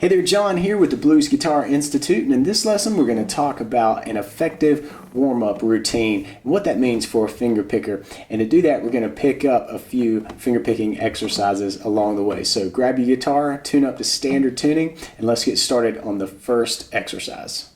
Hey there, John here with the Blues Guitar Institute, and in this lesson we're going to talk about an effective warm-up routine and what that means for a finger picker. And to do that, we're going to pick up a few finger picking exercises along the way. So grab your guitar, tune up to standard tuning, and let's get started on the first exercise.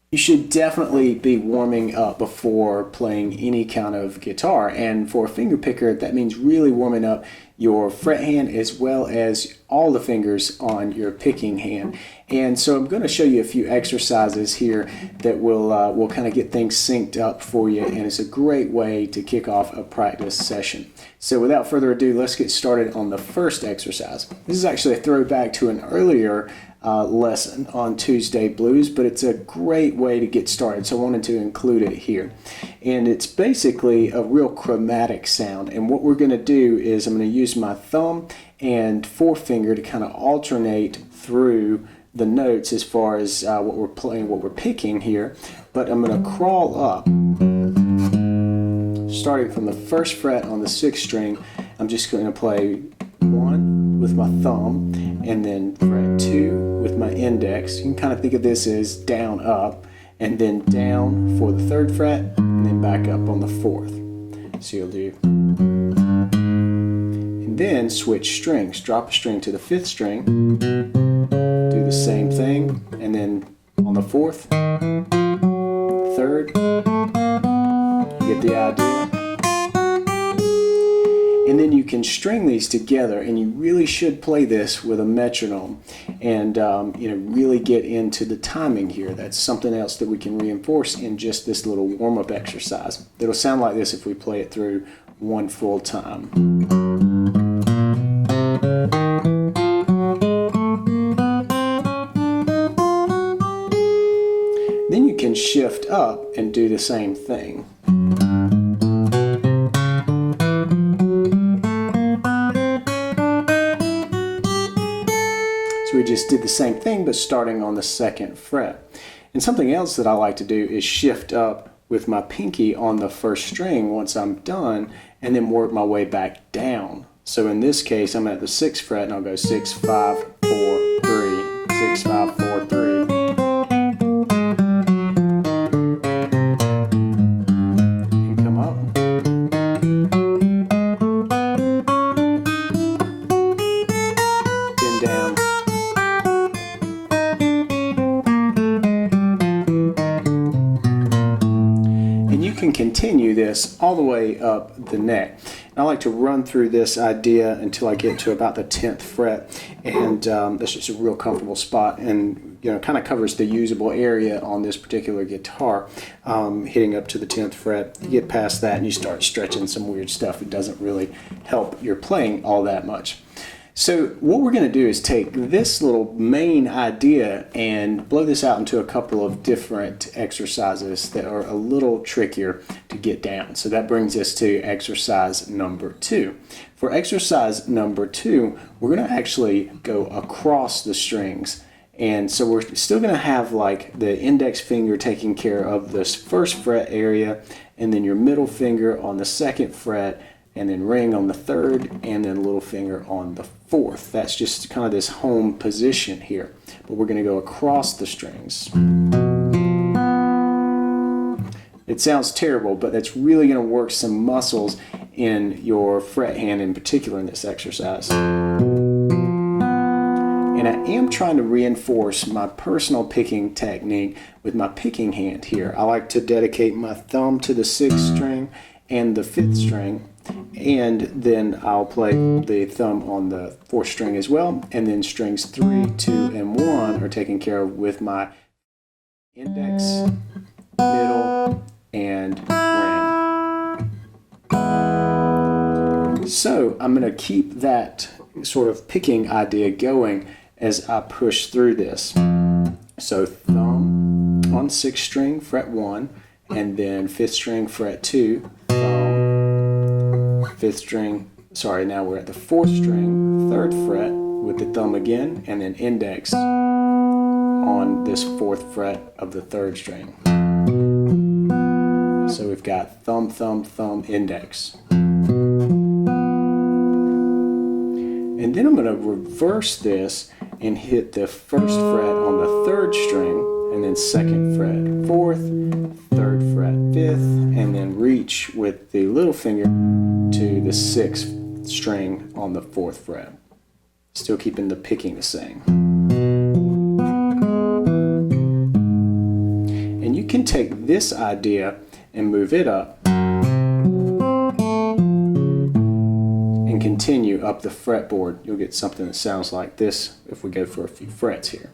You should definitely be warming up before playing any kind of guitar, and for a finger picker that means really warming up your fret hand as well as all the fingers on your picking hand. And so I'm going to show you a few exercises here that will kind of get things synced up for you, and it's a great way to kick off a practice session. So without further ado, let's get started on the first exercise. This is actually a throwback to an earlier lesson on Tuesday Blues, but it's a great way to get started, so I wanted to include it here. And it's basically a real chromatic sound, and what we're going to do is I'm going to use my thumb and forefinger to kind of alternate through the notes as far as what we're playing, what we're picking here, but I'm going to crawl up starting from the first fret on the 6th string. I'm just going to play 1 with my thumb and then fret 2 with my index. You can kind of think of this as down up, and then down for the 3rd fret and then back up on the 4th. So you'll do, and then switch strings, drop a string to the 5th string, do the same thing, and then on the 4th, 3rd, you get the idea. And then you can string these together, and you really should play this with a metronome and really get into the timing here. That's something else that we can reinforce in just this little warm-up exercise. It'll sound like this if we play it through one full time. Then you can shift up and do the same thing. We just did the same thing, but starting on the 2nd fret. And something else that I like to do is shift up with my pinky on the 1st string once I'm done, and then work my way back down. So in this case, I'm at the 6th fret, and I'll go 6, 5, 4, 3, 6, 5, 4, 3. And come up. Then down. Can continue this all the way up the neck. And I like to run through this idea until I get to about the 10th fret, and that's just a real comfortable spot, and kind of covers the usable area on this particular guitar. Hitting up to the 10th fret, you get past that and you start stretching some weird stuff. It doesn't really help your playing all that much. So what we're going to do is take this little main idea and blow this out into a couple of different exercises that are a little trickier to get down. So that brings us to exercise number 2. For exercise number 2, we're going to actually go across the strings. And so we're still going to have like the index finger taking care of this 1st fret area, and then your middle finger on the 2nd fret, and then ring on the 3rd, and then little finger on the 4th. That's just kind of this home position here. But we're going to go across the strings. It sounds terrible, but that's really going to work some muscles in your fret hand in particular in this exercise. And I am trying to reinforce my personal picking technique with my picking hand here. I like to dedicate my thumb to the 6th string and the 5th string, and then I'll play the thumb on the 4th string as well, and then strings 3, 2, and 1 are taken care of with my index, middle, and ring. So I'm going to keep that sort of picking idea going as I push through this. So thumb on 6th string, fret 1, and then 5th string, fret 2, thumb, 5th string, now we're at the 4th string, 3rd fret with the thumb again, and then index on this 4th fret of the 3rd string. So we've got thumb, thumb, thumb, index. then I'm going to reverse this and hit the first fret on the third string, and then second fret fourth, third fret fifth, and then reach with the little finger to the sixth string on the fourth fret. Still keeping the picking the same. And you can take this idea and move it up and continue up the fretboard. You'll get something that sounds like this if we go for a few frets here.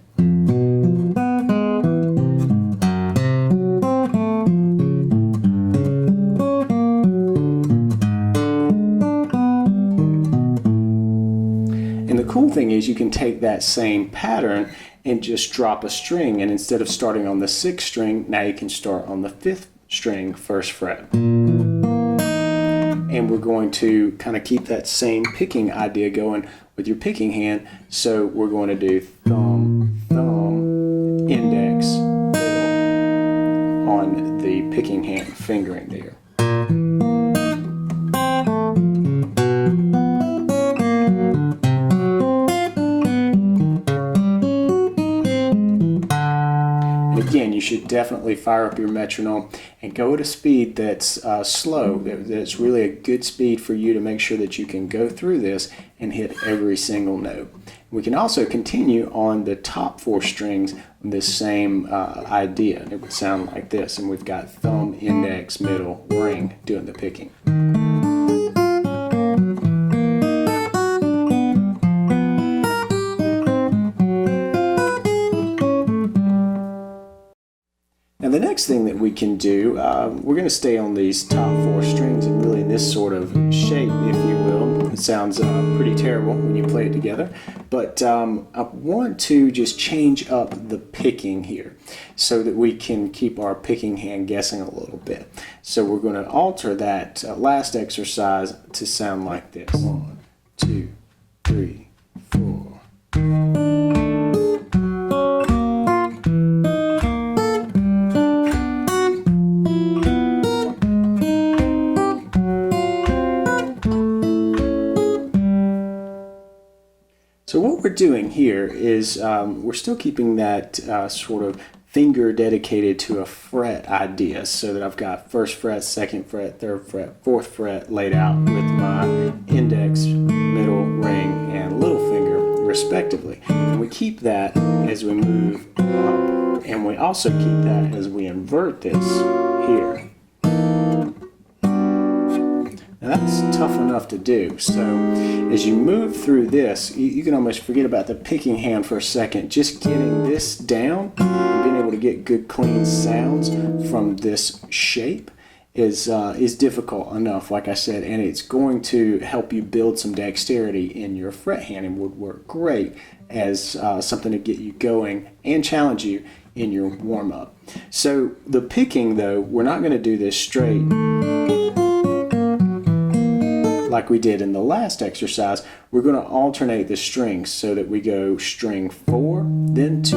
And the cool thing is you can take that same pattern and just drop a string, and instead of starting on the sixth string, now you can start on the fifth string, first fret. And we're going to kind of keep that same picking idea going with your picking hand. So we're going to do thumb, thumb, index, middle on the picking hand fingering there. Again, you should definitely fire up your metronome and go at a speed that's slow, that's really a good speed for you to make sure that you can go through this and hit every single note. We can also continue on the top four strings with this same idea. It would sound like this, and we've got thumb, index, middle, ring doing the picking. Now the next thing that we can do, we're going to stay on these top four strings and really in this sort of shape, if you will. It sounds pretty terrible when you play it together, but I want to just change up the picking here so that we can keep our picking hand guessing a little bit. So we're going to alter that last exercise to sound like this. 1, 2, 3, 4. So what we're doing here is we're still keeping that sort of finger dedicated to a fret idea, so that I've got first fret, second fret, third fret, fourth fret laid out with my index, middle, ring, and little finger respectively. And we keep that as we move up, and we also keep that as we invert this here. Now that's tough enough to do, so as you move through this, you can almost forget about the picking hand for a second. Just getting this down and being able to get good clean sounds from this shape is difficult enough, like I said, and it's going to help you build some dexterity in your fret hand and would work great as something to get you going and challenge you in your warm-up. So the picking, though, we're not going to do this straight like we did in the last exercise. We're going to alternate the strings so that we go string 4, then 2,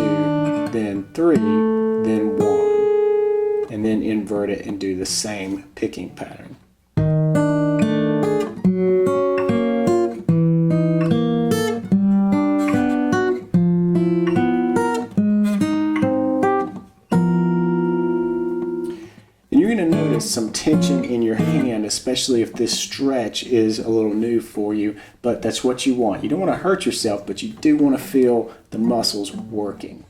then 3, then 1, and then invert it and do the same picking pattern. Some tension in your hand, especially if this stretch is a little new for you, but that's what you want. You don't want to hurt yourself, but you do want to feel the muscles working.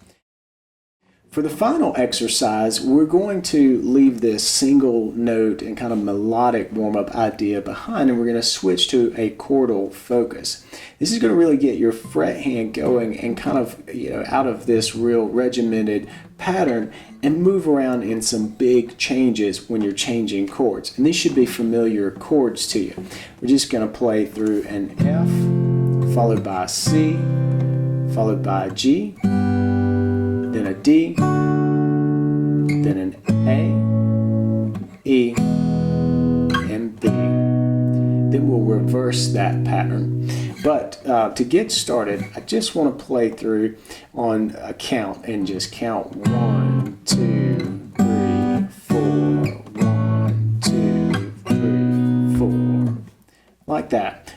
For the final exercise, we're going to leave this single note and kind of melodic warm-up idea behind, and we're going to switch to a chordal focus. This is going to really get your fret hand going and kind of, out of this real regimented pattern and move around in some big changes when you're changing chords. And these should be familiar chords to you. We're just going to play through an F, followed by a C, followed by a G, then a D, then an A, E, and B. Then we'll reverse that pattern. But to get started, I just want to play through on a count and just count 1, 2, 3, 4, 1, 2, 3, 4, like that.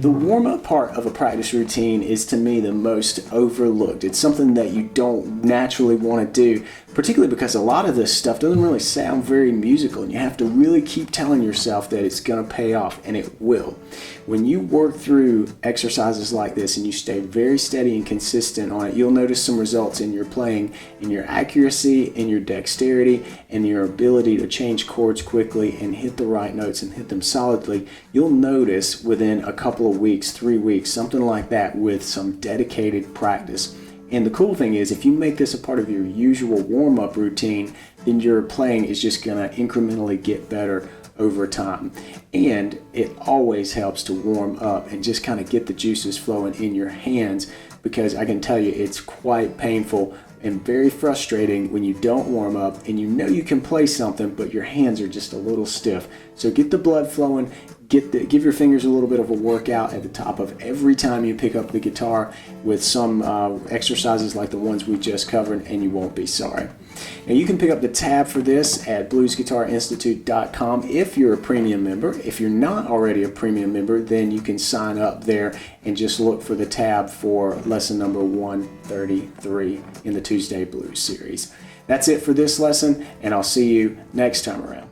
The warm-up part of a practice routine is, to me, the most overlooked. It's something that you don't naturally want to do, particularly because a lot of this stuff doesn't really sound very musical, and you have to really keep telling yourself that it's going to pay off, and it will. When you work through exercises like this and you stay very steady and consistent on it, you'll notice some results in your playing, in your accuracy, in your dexterity, and your ability to change chords quickly and hit the right notes and hit them solidly. You'll notice within a couple of weeks, 3 weeks, something like that, with some dedicated practice. And the cool thing is, if you make this a part of your usual warm-up routine, then your playing is just going to incrementally get better over time. And it always helps to warm up and just kind of get the juices flowing in your hands, because I can tell you it's quite painful and very frustrating when you don't warm up and you know you can play something, but your hands are just a little stiff. So get the blood flowing, give your fingers a little bit of a workout at the top of every time you pick up the guitar with some exercises like the ones we just covered, and you won't be sorry. Now, you can pick up the tab for this at bluesguitarinstitute.com if you're a premium member. If you're not already a premium member, then you can sign up there and just look for the tab for lesson number 133 in the Tuesday Blues series. That's it for this lesson, and I'll see you next time around.